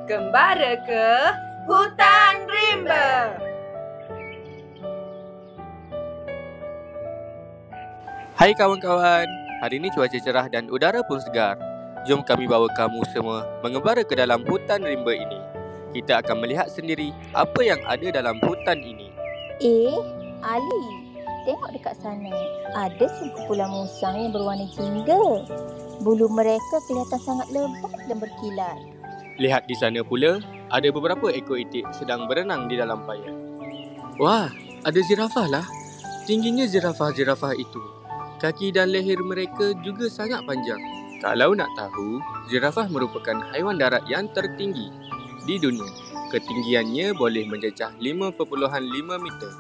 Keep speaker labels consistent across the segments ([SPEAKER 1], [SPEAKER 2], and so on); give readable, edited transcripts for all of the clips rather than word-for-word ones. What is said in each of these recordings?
[SPEAKER 1] Bergembara ke Hutan Rimba.
[SPEAKER 2] Hai kawan-kawan, hari ini cuaca cerah dan udara pun segar. Jom kami bawa kamu semua mengembara ke dalam hutan rimba ini. Kita akan melihat sendiri apa yang ada dalam hutan ini.
[SPEAKER 3] Ali, tengok dekat sana. Ada sekumpulan musang yang berwarna jingga. Bulu mereka kelihatan sangat lebat dan berkilat.
[SPEAKER 2] Lihat di sana pula, ada beberapa ekor itik sedang berenang di dalam payah. Wah, ada zirafah lah. Tingginya zirafah-zirafah itu. Kaki dan leher mereka juga sangat panjang. Kalau nak tahu, zirafah merupakan haiwan darat yang tertinggi di dunia. Ketinggiannya boleh menjejah 5.5 meter.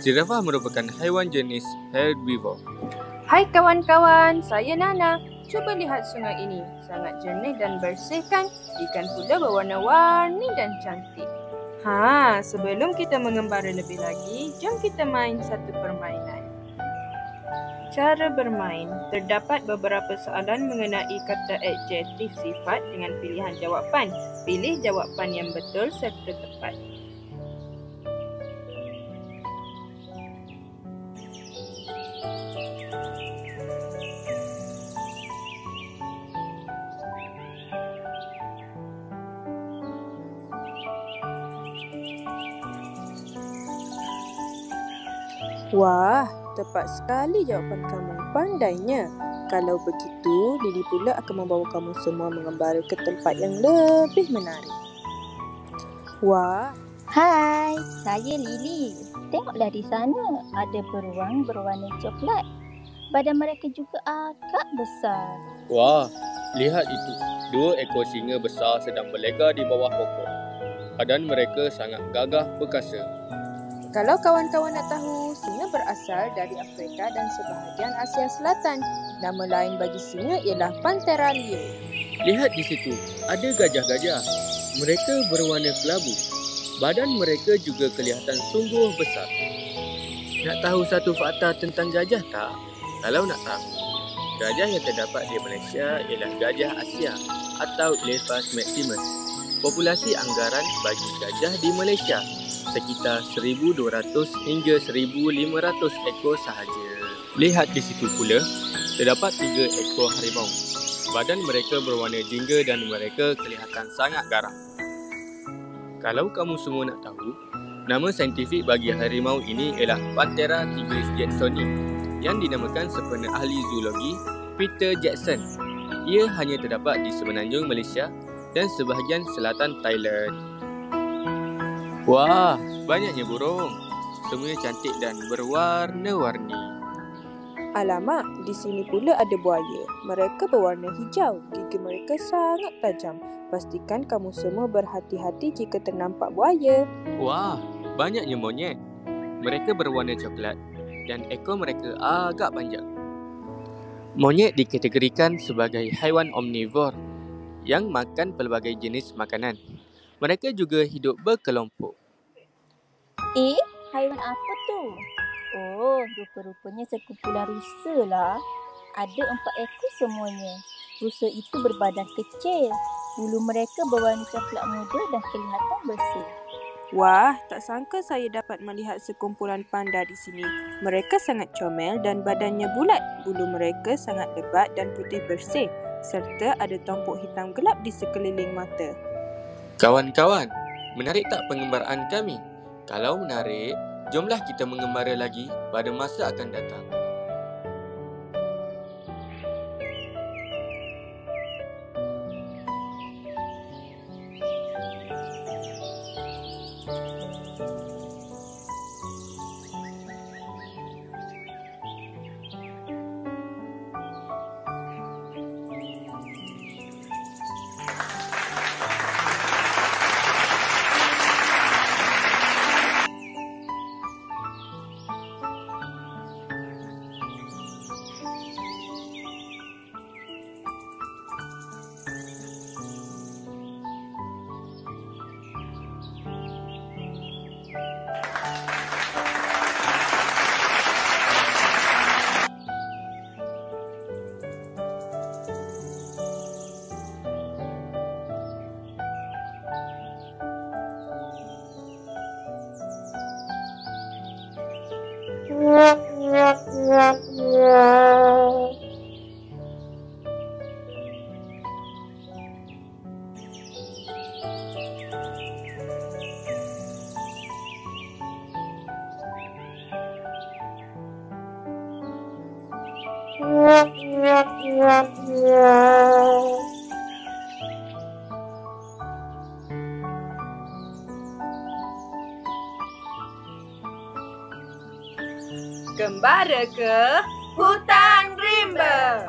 [SPEAKER 2] Zirafah merupakan haiwan jenis herbivore.
[SPEAKER 1] Hai kawan-kawan, saya Nana. Cuba lihat sungai ini. Sangat jernih dan bersih kan? Ikan pula berwarna-warni dan cantik. Sebelum kita mengembara lebih lagi, jom kita main satu permainan. Cara bermain, terdapat beberapa soalan mengenai kata adjektif sifat dengan pilihan jawapan. Pilih jawapan yang betul serta tepat.
[SPEAKER 4] Wah, tepat sekali jawapan kamu. Pandainya. Kalau begitu, Lily pula akan membawa kamu semua mengembara ke tempat yang lebih menarik. Wah.
[SPEAKER 3] Hai, saya Lily. Tengoklah di sana, ada beruang berwarna coklat. Badan mereka juga agak besar.
[SPEAKER 2] Wah, lihat itu. 2 ekor singa besar sedang berlega di bawah pokok. Badan mereka sangat gagah perkasa.
[SPEAKER 4] Kalau kawan-kawan nak tahu, singa berasal dari Afrika dan sebahagian Asia Selatan. Nama lain bagi singa ialah Panthera leo.
[SPEAKER 2] Lihat di situ, ada gajah-gajah. Mereka berwarna kelabu. Badan mereka juga kelihatan sungguh besar. Nak tahu satu fakta tentang gajah tak? Kalau nak tahu, gajah yang terdapat di Malaysia ialah gajah Asia atau Elephas maximus. Populasi anggaran bagi gajah di Malaysia sekitar 1,200 hingga 1,500 ekor sahaja. Lihat di situ pula, terdapat 3 ekor harimau. Badan mereka berwarna jingga dan mereka kelihatan sangat garang. Kalau kamu semua nak tahu, nama saintifik bagi harimau ini ialah Panthera tigris jacksoni yang dinamakan sempena ahli zoologi Peter Jackson. Ia hanya terdapat di semenanjung Malaysia dan sebahagian selatan Thailand. Wah, banyaknya burung. Semuanya cantik dan berwarna-warni.
[SPEAKER 4] Alamak, di sini pula ada buaya. Mereka berwarna hijau. Gigi mereka sangat tajam. Pastikan kamu semua berhati-hati jika ternampak buaya.
[SPEAKER 2] Wah, banyaknya monyet. Mereka berwarna coklat dan ekor mereka agak panjang. Monyet dikategorikan sebagai haiwan omnivor yang makan pelbagai jenis makanan. Mereka juga hidup berkelompok.
[SPEAKER 3] Haiwan apa tu? Oh, rupa-rupanya sekumpulan rusa lah. Ada 4 ekor semuanya. Rusa itu berbadan kecil. Bulu mereka berwarna coklat muda dan kelihatan bersih.
[SPEAKER 4] Wah, tak sangka saya dapat melihat sekumpulan panda di sini. Mereka sangat comel dan badannya bulat. Bulu mereka sangat lebat dan putih bersih. Serta ada tompok hitam gelap di sekeliling mata.
[SPEAKER 2] Kawan-kawan, menarik tak pengembaraan kami? Kalau menarik, jomlah kita mengembara lagi pada masa akan datang.
[SPEAKER 1] Kembara ke hutan rimba.